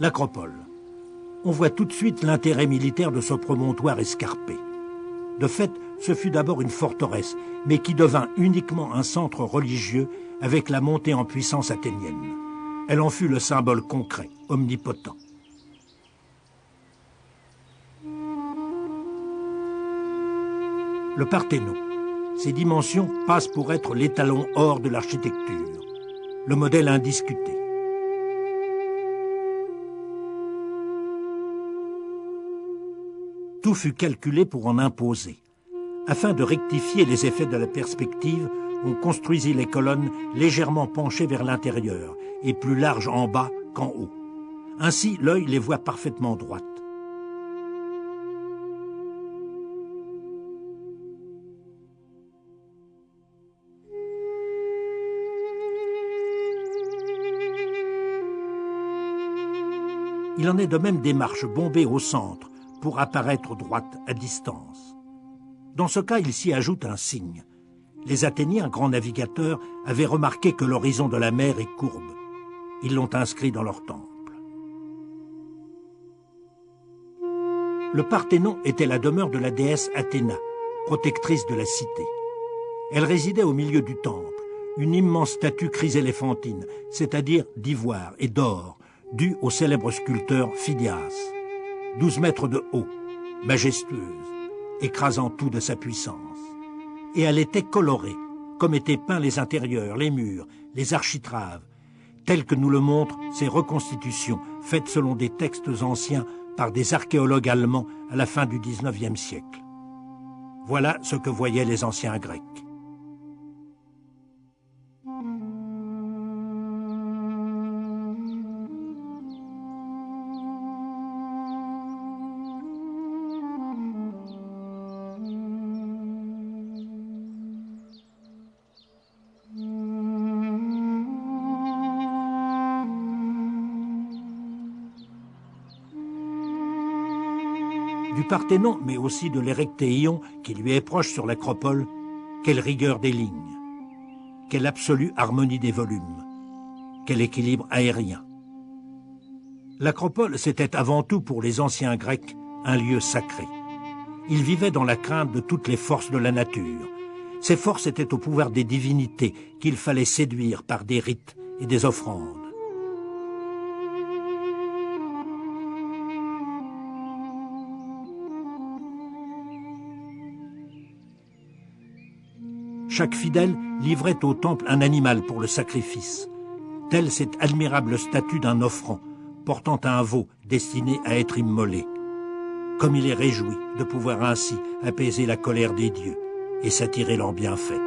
L'Acropole. On voit tout de suite l'intérêt militaire de ce promontoire escarpé. De fait, ce fut d'abord une forteresse, mais qui devint uniquement un centre religieux avec la montée en puissance athénienne. Elle en fut le symbole concret, omnipotent. Le Parthénon. Ses dimensions passent pour être l'étalon or de l'architecture, le modèle indiscuté. Tout fut calculé pour en imposer. Afin de rectifier les effets de la perspective, on construisit les colonnes légèrement penchées vers l'intérieur et plus larges en bas qu'en haut. Ainsi, l'œil les voit parfaitement droites. Il en est de même des marches bombées au centre pour apparaître droites à distance. Dans ce cas, il s'y ajoute un signe. Les Athéniens, grands navigateurs, avaient remarqué que l'horizon de la mer est courbe. Ils l'ont inscrit dans leur temple. Le Parthénon était la demeure de la déesse Athéna, protectrice de la cité. Elle résidait au milieu du temple, une immense statue chryséléphantine, c'est-à-dire d'ivoire et d'or, due au célèbre sculpteur Phidias. 12 mètres de haut, majestueuse, écrasant tout de sa puissance. Et elle était colorée, comme étaient peints les intérieurs, les murs, les architraves, telles que nous le montrent ces reconstitutions faites selon des textes anciens par des archéologues allemands à la fin du XIXe siècle. Voilà ce que voyaient les anciens Grecs. Du Parthénon, mais aussi de l'Érectéion, qui lui est proche sur l'Acropole, quelle rigueur des lignes, quelle absolue harmonie des volumes, quel équilibre aérien. L'Acropole, c'était avant tout pour les anciens Grecs un lieu sacré. Ils vivaient dans la crainte de toutes les forces de la nature. Ces forces étaient au pouvoir des divinités qu'il fallait séduire par des rites et des offrandes. Chaque fidèle livrait au temple un animal pour le sacrifice. Telle cette admirable statue d'un offrant, portant un veau destiné à être immolé. Comme il est réjoui de pouvoir ainsi apaiser la colère des dieux et s'attirer leurs bienfaits.